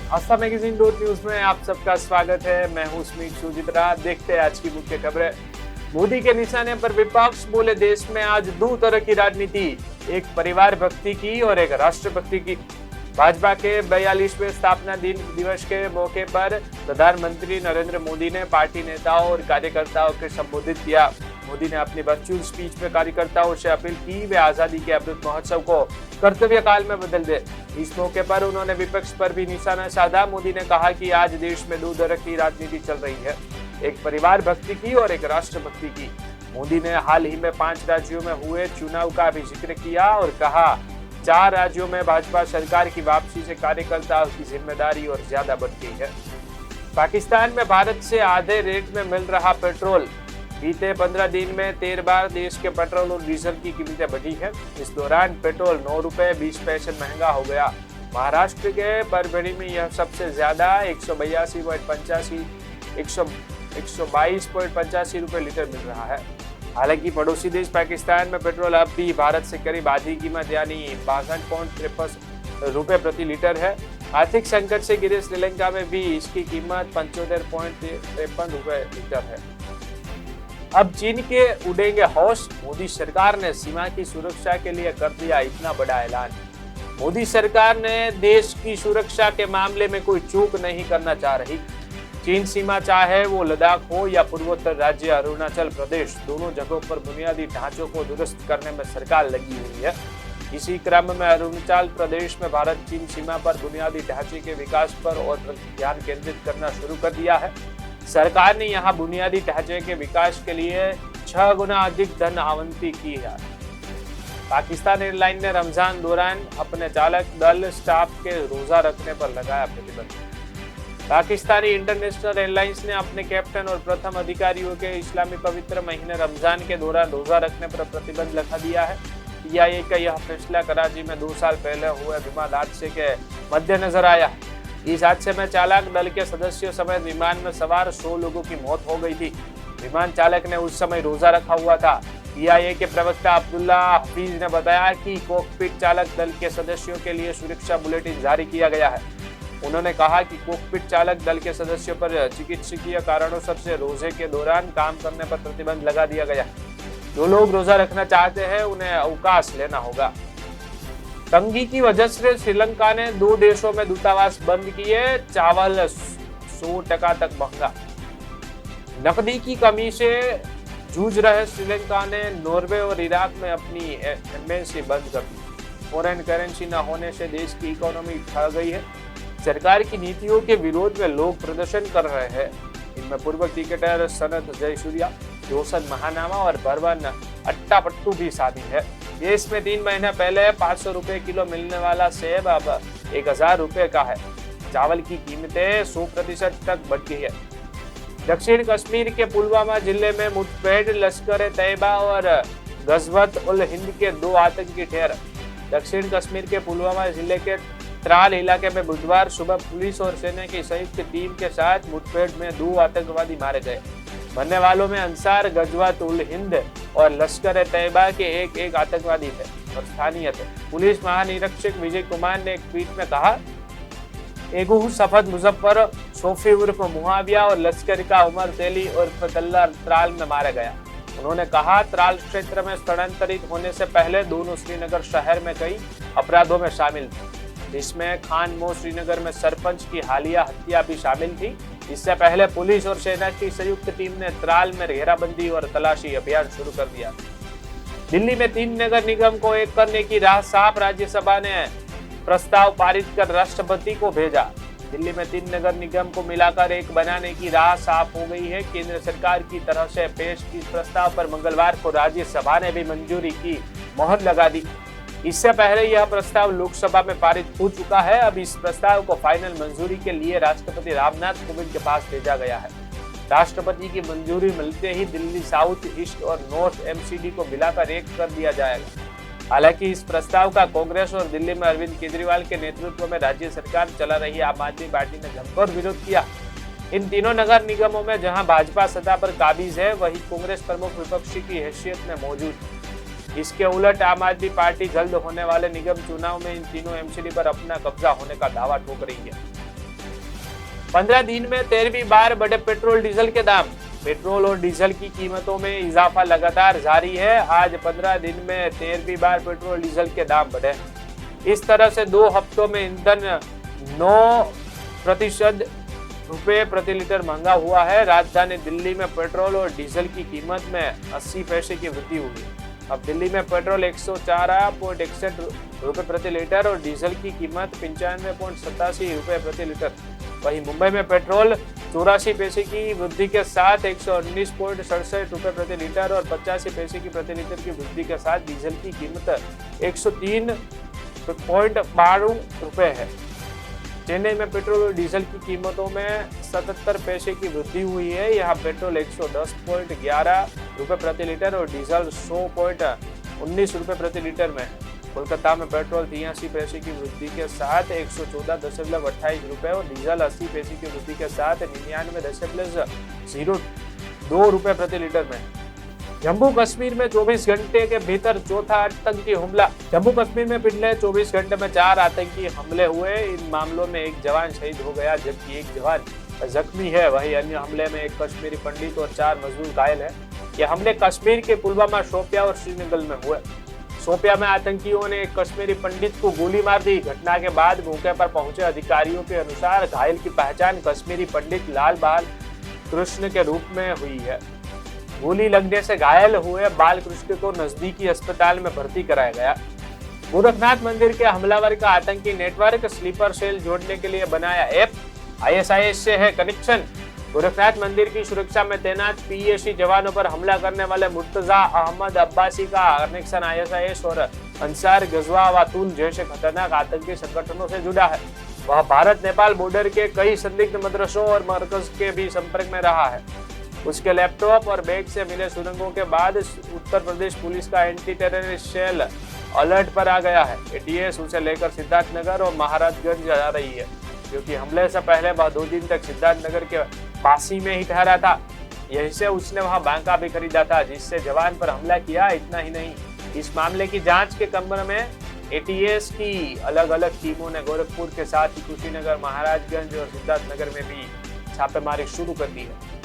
आस्था magazine dot news में आप सबका स्वागत है। मैं हूं स्मित सुजित्रा। देखते हैं आज की मुख्य खबरें। मोदी के निशाने पर विपक्ष बोले, देश में आज दो तरह की राजनीति, एक परिवार भक्ति की और एक राष्ट्रभक्ति की। भाजपा के 42वें स्थापना दिवस के मौके पर प्रधानमंत्री नरेंद्र मोदी ने पार्टी नेताओं और कार्यकर्ताओं को संबोधित किया। मोदी ने अपनी वर्चुअल स्पीच में कार्यकर्ताओं से अपील की वे आजादी के अमृत महोत्सव को कर्तव्य काल में बदल दे। इस मौके पर उन्होंने विपक्ष पर भी निशाना साधा। मोदी ने कहा कि आज देश में दो तरह की राजनीति चल रही है, एक परिवार भक्ति की और एक राष्ट्रभक्ति की। मोदी ने हाल ही में 5 राज्यों में हुए चुनाव का भी जिक्र किया और कहा 4 राज्यों में भाजपा सरकार की वापसी से कार्यकर्ताओं की जिम्मेदारी और ज्यादा बढ़ गई है। पाकिस्तान में भारत से आधे रेट में मिल रहा पेट्रोल। बीते 15 दिन में 13 बार देश के पेट्रोल और डीजल की कीमतें बढ़ी है। इस दौरान पेट्रोल 9 रुपए 20 पैसे महंगा हो गया। महाराष्ट्र के परभणी में यह सबसे ज्यादा 122.85 रुपए लीटर मिल रहा है। हालांकि पड़ोसी देश पाकिस्तान में पेट्रोल अब भी भारत से करीब आधी कीमत यानी 62.53 रुपए प्रति लीटर है। आर्थिक संकट से घिरे श्रीलंका में भी इसकी कीमत 75.53 रुपए लीटर है। अब चीन के उड़ेंगे होश। मोदी सरकार ने सीमा की सुरक्षा के लिए कर दिया इतना बड़ा ऐलान। मोदी सरकार ने देश की सुरक्षा के मामले में कोई चूक नहीं करना चाह रही। चीन सीमा चाहे वो लद्दाख हो या पूर्वोत्तर राज्य अरुणाचल प्रदेश, दोनों जगहों पर बुनियादी ढांचों को दुरुस्त करने में सरकार लगी हुई है। इसी क्रम में अरुणाचल प्रदेश में भारत चीन सीमा पर बुनियादी ढांचे के विकास पर और ध्यान केंद्रित करना शुरू कर दिया है। सरकार ने यहां बुनियादी ढांचे के विकास के लिए 6 गुना अधिक धन आवंटित की है। पाकिस्तान एयरलाइन ने रमजान दौरान अपने चालक दल स्टाफ के रोजा रखने पर लगाया प्रतिबंध। पाकिस्तानी इंटरनेशनल एयरलाइंस ने अपने कैप्टन और प्रथम अधिकारियों के इस्लामी पवित्र महीने रमजान के दौरान रोजा रखने पर प्रतिबंध लगा दिया है। पीआईए का यह फैसला कराची में 2 साल पहले हुए विमान हादसे के मद्देनजर आया। इस हादसे में चालक दल के सदस्यों समेत विमान में सवार 100 लोगों की मौत हो गई थी। विमान चालक ने उस समय रोजा रखा हुआ था। पीआईए के प्रवक्ता अब्दुल्ला हफीज ने बताया कि कॉकपिट चालक दल के सदस्यों के लिए सुरक्षा बुलेटिन जारी किया गया है। उन्होंने कहा कि कॉकपिट चालक दल के सदस्यों पर चिकित्सकीय कारणों से रोजे के दौरान काम करने पर प्रतिबंध लगा दिया गया। जो लोग रोजा रखना चाहते हैं उन्हें अवकाश लेना होगा। तंगी की वजह से श्रीलंका ने 2 देशों में दूतावास बंद किए। चावल 100% तक महंगा। नकदी की कमी से जूझ रहे श्रीलंका ने नॉर्वे और इराक में अपनी एम्बेसी बंद कर दी। फॉरेन करेंसी न होने से देश की इकोनॉमी ठग गई है। सरकार की नीतियों के विरोध में लोग प्रदर्शन कर रहे हैं। इनमें पूर्व क्रिकेटर सनत जयसूर्या, रोशन महानामा और भरवन अट्टापट्टू भी शामिल है। देश में 3 महीने पहले 500 रुपए किलो मिलने वाला सेब अब 1000 रुपए का है। चावल की कीमतें 100% तक बढ़ गई है। दक्षिण कश्मीर के पुलवामा जिले में मुठभेड़, लश्कर तैयबा और गजवत उल हिंद के 2 आतंकी ठहर। दक्षिण कश्मीर के पुलवामा जिले के त्राल इलाके में बुधवार सुबह पुलिस और सेना की संयुक्त टीम के साथ मुठभेड़ में 2 आतंकवादी मारे गए। मरने वालों में अंसार गजवत उल हिंद और लश्कर तैयबा के एक आतंकवादी थे और स्थानीय थे। पुलिस महानिरीक्षक विजय कुमार ने एक ट्वीट में कहा, एगू सफद मुजफ्फर सोफी उर्फ मुआविया और लश्कर का उमर तेली उर्फ तल्ला त्राल में मारा गया। उन्होंने कहा, त्राल क्षेत्र में स्थानांतरित होने से पहले दोनों श्रीनगर शहर में कई अपराधों में शामिल थे, जिसमें खान मो श्रीनगर में सरपंच की हालिया हत्या भी शामिल थी। इससे पहले पुलिस और सेना की संयुक्त टीम ने त्राल में घेराबंदी और तलाशी अभियान शुरू कर दिया। दिल्ली में 3 नगर निगम को एक करने की राह साफ। राज्यसभा ने प्रस्ताव पारित कर राष्ट्रपति को भेजा। दिल्ली में 3 नगर निगम को मिलाकर एक बनाने की राह साफ हो गई है। केंद्र सरकार की तरफ से पेश इस प्रस्ताव पर मंगलवार को राज्यसभा ने भी मंजूरी की मोहर लगा दी। इससे पहले यह प्रस्ताव लोकसभा में पारित हो चुका है। अब इस प्रस्ताव को फाइनल मंजूरी के लिए राष्ट्रपति रामनाथ कोविंद के पास भेजा गया है। राष्ट्रपति की मंजूरी मिलते ही दिल्ली साउथ ईस्ट और नॉर्थ एमसीडी को मिलाकर एक कर दिया जाएगा। हालांकि इस प्रस्ताव का कांग्रेस और दिल्ली में अरविंद केजरीवाल के नेतृत्व में राज्य सरकार चला रही आम आदमी पार्टी ने जमकर विरोध किया। इन तीनों नगर निगमों में जहां भाजपा सत्ता पर काबिज है, वहीं कांग्रेस प्रमुख विपक्षी की हैसियत में मौजूद है। इसके उलट आम आदमी पार्टी जल्द होने वाले निगम चुनाव में इन तीनों एमसीडी पर अपना कब्जा होने का दावा ठोक रही है। 15 दिन में 13वीं बार बढ़े पेट्रोल डीजल के दाम। पेट्रोल और डीजल की कीमतों में इजाफा लगातार जारी है। आज 15 दिन में 13वीं बार पेट्रोल डीजल के दाम बढ़े। इस तरह से 2 हफ्तों में ईंधन 9% रुपए प्रति लीटर महंगा हुआ है। राजधानी दिल्ली में पेट्रोल और डीजल की कीमत में 80 पैसे की वृद्धि हुई। अब दिल्ली में पेट्रोल 104.61 रुपए प्रति लीटर और डीजल की कीमत 95.87 रुपए प्रति लीटर। वहीं मुंबई में पेट्रोल 84 पैसे की वृद्धि के साथ 119.67 रुपए प्रति लीटर और 85 पैसे की प्रति लीटर की वृद्धि के साथ डीजल की कीमत 103.92 रुपए है। चेन्नई में पेट्रोल और डीजल की कीमतों में 77 पैसे की वृद्धि हुई है। यहाँ पेट्रोल 110.11 रुपए प्रति लीटर और डीजल 100.19 रुपए प्रति लीटर में। कोलकाता में पेट्रोल 83 पैसे की वृद्धि के साथ 114.28 रुपए और डीजल 80 पैसे की वृद्धि के साथ 99.02 रुपए प्रति लीटर में। जम्मू कश्मीर में 24 घंटे के भीतर चौथा आतंकी हमला। जम्मू कश्मीर में पिछले 24 घंटे में 4 आतंकी हमले हुए। इन मामलों में एक जवान शहीद हो गया जबकि एक जवान जख्मी है। वहीं अन्य हमले में एक कश्मीरी पंडित और 4 मजदूर घायल है। ये हमले कश्मीर के पुलवामा, शोपियां और श्रीनगर में हुए। शोपियां में आतंकियों ने एक कश्मीरी पंडित को गोली मार दी। घटना के बाद मौके पर पहुंचे अधिकारियों के अनुसार घायल की पहचान कश्मीरी पंडित लाल बाल कृष्ण के रूप में हुई है। गोली लगने से घायल हुए बाल कृष्ण को नजदीकी अस्पताल में भर्ती कराया गया। गोरखनाथ मंदिर के हमलावर का आतंकी नेटवर्क स्लीपर सेल जोड़ने के लिए बनाया ऐप। ISIS से है कनेक्शन। गोरखनाथ मंदिर की सुरक्षा में तैनात PAC जवानों पर हमला करने वाले मुर्तजा अहमद अब्बासी का कनेक्शन ISIS और अंसार गजवातुल जैसे खतरनाक आतंकी संगठनों से जुड़ा है। वह भारत नेपाल बॉर्डर के कई संदिग्ध मदरसों और मरकज के भी संपर्क में रहा है। उसके लैपटॉप और बैग से मिले सुरंगों के बाद उत्तर प्रदेश पुलिस का एंटी टेररिस्ट सेल अलर्ट पर आ गया है। ATS उसे लेकर सिद्धार्थनगर और महाराजगंज जा रही है, क्योंकि हमले से पहले वह 2 दिन तक सिद्धार्थनगर के पासी में ही ठहरा था। यहीं से उसने वहां बांका भी खरीदा था, जिससे जवान पर हमला किया। इतना ही नहीं, इस मामले की जांच के क्रम में ATS की अलग अलग टीमों ने गोरखपुर के साथ ही कुशीनगर, महाराजगंज और सिद्धार्थनगर में भी छापेमारी शुरू कर दी है।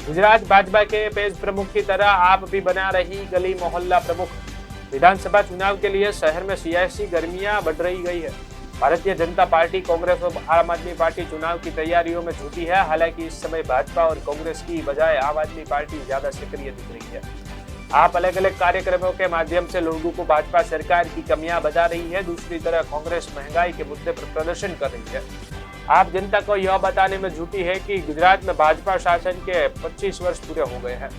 गुजरात भाजपा के पेज प्रमुख की तरह आप भी बना रही गली मोहल्ला प्रमुख। विधानसभा चुनाव के लिए शहर में सियासी गर्मियां बढ़ रही गई है। भारतीय जनता पार्टी, कांग्रेस और आम आदमी पार्टी चुनाव की तैयारियों में जुटी है। हालांकि इस समय भाजपा और कांग्रेस की बजाय आम आदमी पार्टी ज्यादा सक्रिय दिख रही है। आप अलग अलग कार्यक्रमों के माध्यम से लोगों को भाजपा सरकार की कमियां बता रही है। दूसरी तरफ कांग्रेस महंगाई के मुद्दे पर प्रदर्शन कर रही है। आप जनता को यह बताने में जुटी है कि गुजरात में भाजपा शासन के 25 वर्ष पूरे हो गए हैं,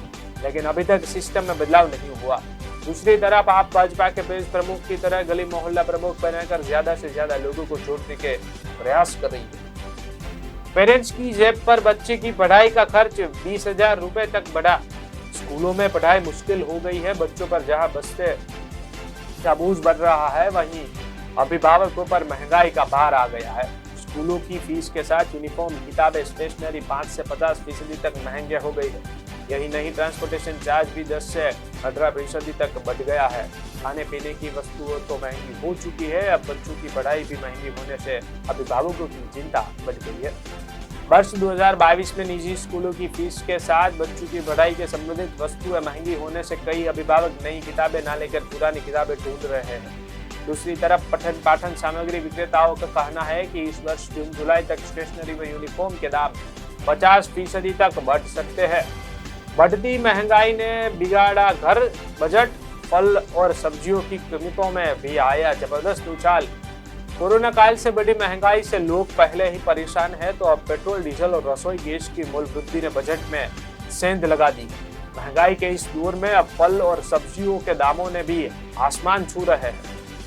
लेकिन अभी तक सिस्टम में बदलाव नहीं हुआ। दूसरी तरफ आप भाजपा के पेज प्रमुख की तरह गली मोहल्ला प्रमुख बनाकर ज्यादा से ज्यादा लोगों को जोड़ने के प्रयास कर रही है। पेरेंट्स की जेब पर बच्चे की पढ़ाई का खर्च 20,000 रुपए तक बढ़ा। स्कूलों में पढ़ाई मुश्किल हो गई है। बच्चों पर जहां बस्ते का बोझ बढ़ रहा है, वहीं अभिभावकों पर महंगाई का भार आ गया है। स्कूलों की फीस के साथ यूनिफॉर्म, किताबें, स्टेशनरी 5 से 50% तक महंगे हो गई है। यही नहीं, ट्रांसपोर्टेशन चार्ज भी 10 से 18% तक बढ़ गया है। खाने पीने की वस्तुओं तो महंगी हो चुकी है। अब बच्चों की पढ़ाई भी महंगी होने से अभिभावकों की चिंता बढ़ गई है। वर्ष 2022 में निजी स्कूलों की फीस के साथ बच्चों की पढ़ाई के संबंधित वस्तुएं महंगी होने से कई अभिभावक नई किताबें ना लेकर पुरानी किताबें ढूंढ रहे हैं। दूसरी तरफ पठन पाठन सामग्री विक्रेताओं का कहना है कि इस वर्ष जून जुलाई तक स्टेशनरी व यूनिफॉर्म के दाम 50% तक बढ़ सकते हैं। बढ़ती महंगाई ने बिगाड़ा घर बजट। फल और सब्जियों की कीमतों में भी आया जबरदस्त उछाल। कोरोना काल से बड़ी महंगाई से लोग पहले ही परेशान हैं, तो अब पेट्रोल, डीजल और रसोई गैस की मूल्य वृद्धि ने बजट में सेंध लगा दी। महंगाई के इस दौर में अब फल और सब्जियों के दामों ने भी आसमान छू रहे हैं।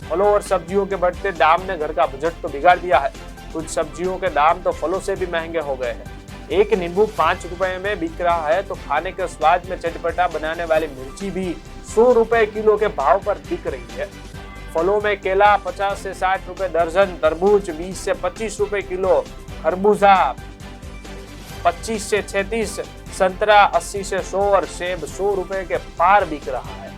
फलों और सब्जियों के बढ़ते दाम ने घर का बजट तो बिगाड़ दिया है। कुछ सब्जियों के दाम तो फलों से भी महंगे हो गए हैं। एक नींबू 5 रुपए में बिक रहा है, तो खाने के स्वाद में चटपटा बनाने वाली मिर्ची भी 100 रुपए किलो के भाव पर बिक रही है। फलों में केला 50 से 60 रुपए दर्जन, तरबूज 20 से 25 रुपए किलो, खरबूजा 25 से 36, संतरा 80 से 100 और सेब 100 रुपए के पार बिक रहा है।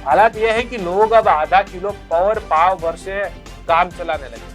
हालात यह है कि लोग अब आधा किलो और पाव भर से काम चलाने लगे।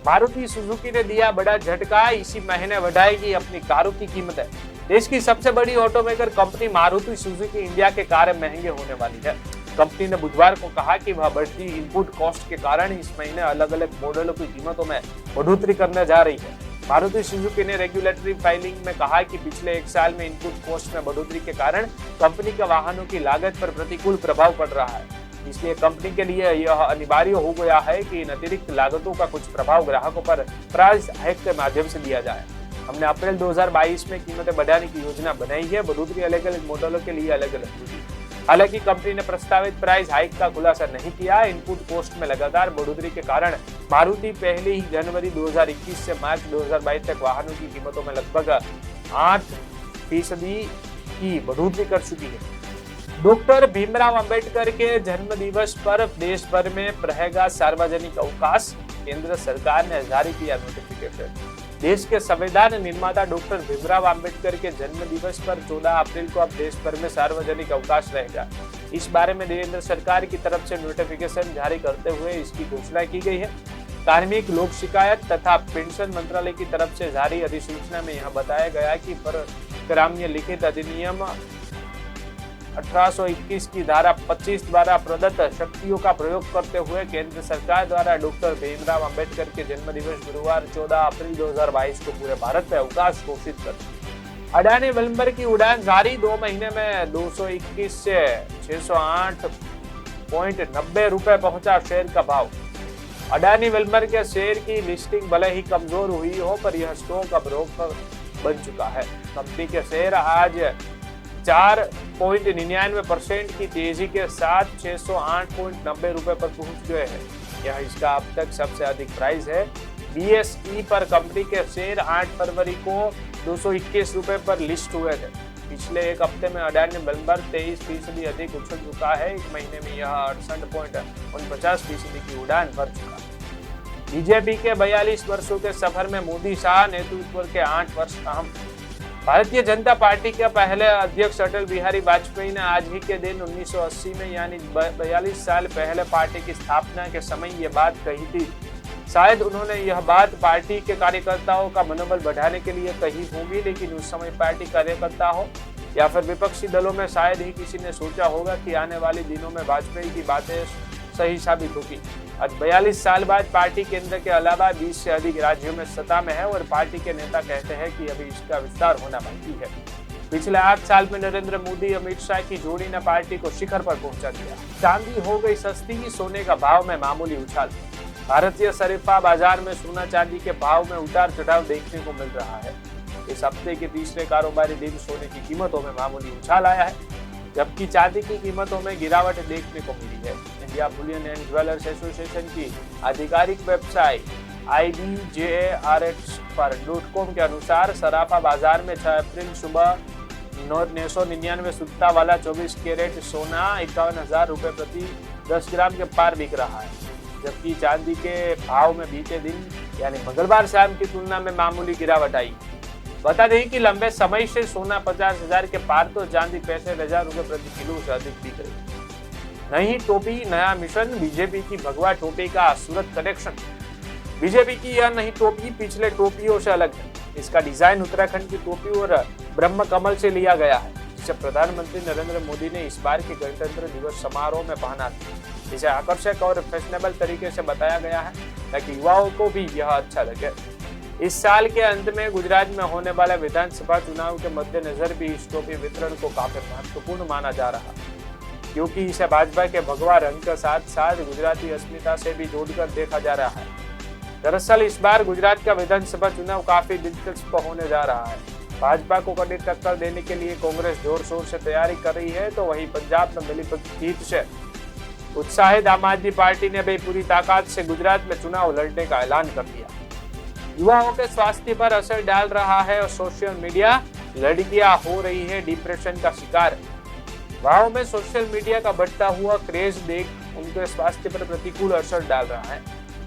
मारुति सुजुकी ने दिया बड़ा झटका, इसी महीने बढ़ाएगी अपनी कारों की कीमतें। देश की सबसे बड़ी automaker company Maruti Suzuki India के कारें महंगे होने वाली है। कंपनी ने बुधवार को कहा कि वह बढ़ती इनपुट कॉस्ट के कारण इस महीने अलग अलग मॉडलों की कीमतों में बढ़ोतरी करने जा रही है। मारुति सुजुकी ने रेगुलेटरी फाइलिंग में कहा कि पिछले एक साल में इनपुट कॉस्ट में बढ़ोतरी के कारण कंपनी के वाहनों की लागत पर प्रतिकूल प्रभाव पड़ रहा है। इसलिए कंपनी के लिए यह अनिवार्य हो गया है कि इन अतिरिक्त लागतों का कुछ प्रभाव ग्राहकों पर प्राइस हाइक के माध्यम से दिया जाए। हमने अप्रैल 2022 में कीमतें बढ़ाने की योजना बनाई है। बढ़ोतरी अलग अलग मॉडलों के लिए अलग अलग होगी। हालांकि कंपनी ने प्रस्तावित प्राइस हाइक का खुलासा नहीं किया। इनपुट कॉस्ट में लगातार बढ़ोतरी के कारण मारुति पहले ही जनवरी 2021 से मार्च 2022 तक वाहनों की कीमतों में लगभग 8% की बढ़ोतरी कर चुकी है। डॉक्टर भीमराव अंबेडकर के जन्म दिवस पर देश भर में रहेगा सार्वजनिक अवकाश। केंद्र सरकार ने जारी किया नोटिफिकेशन। देश के संविधान निर्माता डॉक्टर भीमराव अंबेडकर के जन्म दिवस पर 14 अप्रैल को अब देश भर में सार्वजनिक अवकाश रहेगा। इस बारे में केंद्र सरकार की तरफ से नोटिफिकेशन जारी करते हुए इसकी घोषणा की गई है। कार्मिक, लोक शिकायत तथा पेंशन मंत्रालय की तरफ से जारी अधिसूचना में यह बताया गया कि परक्राम्य लिखित अधिनियम 1821 की धारा 25 द्वारा प्रदत्त शक्तियों का प्रयोग करते हुए केंद्र सरकार द्वारा डॉक्टर भीमराव अंबेडकर के जन्मदिवस गुरुवार 14 अप्रैल 2022 को पूरे भारत में अवकाश घोषित कर अडानी विल्मर की उड़ान जारी। 2 महीने में 221 से 608.90 रुपए पहुंचा शेयर का भाव। अडानी विल्मर के शेयर की लिस्टिंग भले ही कमजोर हुई हो, पर यह स्टॉक अब रोक बन चुका है। कंपनी के शेयर आज 4.99% की तेजी के साथ 608.90 रुपए पर पहुंच गए हैं। यह इसका अब तक सबसे अधिक प्राइस है। BSE पर कंपनी के शेयर 8 फरवरी को 221 रुपए पर लिस्ट हुए थे। पिछले एक हफ्ते में अडानी विल्मर 23% अधिक उछल चुका है। एक महीने में यह 68.49% की उड़ान भर चुका है। बीजेपी के 42 वर्षों के सफर में मोदी शाह नेतृत्व के 8 वर्ष अहम। भारतीय जनता पार्टी के पहले अध्यक्ष अटल बिहारी वाजपेयी ने आज ही के दिन 1980 में यानी 42 साल पहले पार्टी की स्थापना के समय ये बात कही थी। शायद उन्होंने यह बात पार्टी के कार्यकर्ताओं का मनोबल बढ़ाने के लिए कही होगी, लेकिन उस समय पार्टी कार्यकर्ता हो या फिर विपक्षी दलों में शायद ही किसी ने सोचा होगा कि आने वाले दिनों में वाजपेयी की बातें सही साबित होगी। आज 42 साल बाद पार्टी केंद्र के अलावा 20 से अधिक राज्यों में सत्ता में है और पार्टी के नेता कहते हैं कि अभी इसका विस्तार होना बाकी है। पिछले 8 साल में नरेंद्र मोदी अमित शाह की जोड़ी ने पार्टी को शिखर पर पहुंचा दिया। चांदी हो गई सस्ती, सोने का भाव में मामूली उछाल। भारतीय शरीफा बाजार में सोना चांदी के भाव में उतार चढ़ाव देखने को मिल रहा है। इस हफ्ते के तीसरे कारोबारी दिन सोने की कीमतों में मामूली उछाल आया है, जबकि चांदी की कीमतों में गिरावट देखने को मिली है। India Boolean and jewellers association की आधिकारिक वेबसाइट IBJRH.com के अनुसार सराफा बाजार में 6 अप्रैल सुबह 999 सुत्ता वाला 24 कैरेट सोना 51,000 रुपए प्रति 10 ग्राम के पार बिक रहा है, जबकि चांदी के भाव में बीते दिन यानी मंगलवार शाम की तुलना में मामूली गिरावट आई। बता दें कि लंबे समय से सोना 50,000 के पार तो चांदी 65,000 रुपए प्रति किलो से अधिक बिक रही। नई टोपी नया मिशन, बीजेपी की भगवा टोपी का सूरत कनेक्शन। बीजेपी की यह नई टोपी पिछले टोपियों से अलग है। इसका डिजाइन उत्तराखंड की टोपी और ब्रह्म कमल से लिया गया है, जिसे प्रधानमंत्री नरेंद्र मोदी ने इस बार के गणतंत्र दिवस समारोह में पहना था। इसे आकर्षक और फैशनेबल तरीके से बताया गया है ताकि युवाओं को भी यह अच्छा लगे। इस साल के अंत में गुजरात में होने वाले विधानसभा चुनाव के मद्देनजर भी इस टोपी वितरण को काफी महत्वपूर्ण माना जा रहा, क्योंकि इसे भाजपा के भगवा रंग के साथ साथ गुजराती अस्मिता से भी जोड़कर देखा जा रहा है। दरअसल इस बार गुजरात का विधानसभा चुनाव काफी दिलचस्प होने जा रहा है। भाजपा को कड़ी टक्कर देने के लिए कांग्रेस जोर शोर से तैयारी कर रही है, तो वहीं पंजाब में मिली जीत से उत्साहित आम आदमी पार्टी ने भी पूरी ताकत से गुजरात में चुनाव लड़ने का ऐलान कर दिया। युवाओं के स्वास्थ्य पर असर डाल रहा है और सोशल मीडिया। लड़कियां हो रही है डिप्रेशन का शिकार। गाँव में सोशल मीडिया का बढ़ता हुआ क्रेज देख उनके स्वास्थ्य पर प्रतिकूल असर डाल रहा है।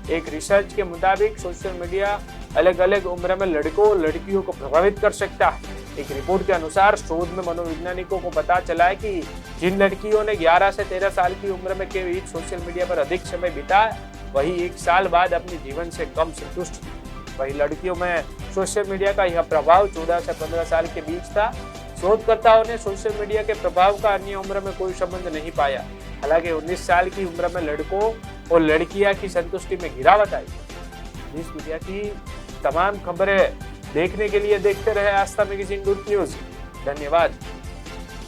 एक रिसर्च के मुताबिक सोशल मीडिया अलग अलग उम्र में लड़कों और लड़कियों को प्रभावित कर सकता है। एक रिपोर्ट के अनुसार शोध में मनोवैज्ञानिकों को पता चला है कि जिन लड़कियों ने 11 से 13 साल की उम्र में के बीच सोशल मीडिया पर अधिक समय बिताया, वही 1 साल बाद अपने जीवन से कम संतुष्ट थी। वही लड़कियों में सोशल मीडिया का यह प्रभाव 14 से 15 साल के बीच था। शोधकर्ताओं ने सोशल मीडिया के प्रभाव का अन्य उम्र में कोई संबंध नहीं पाया। हालांकि 19 साल की उम्र में लड़कों और लड़कियां की संतुष्टि में गिरावट आई। देश दुनिया की तमाम खबरें देखने के लिए देखते रहे आस्था मैगजीन गुड न्यूज। धन्यवाद।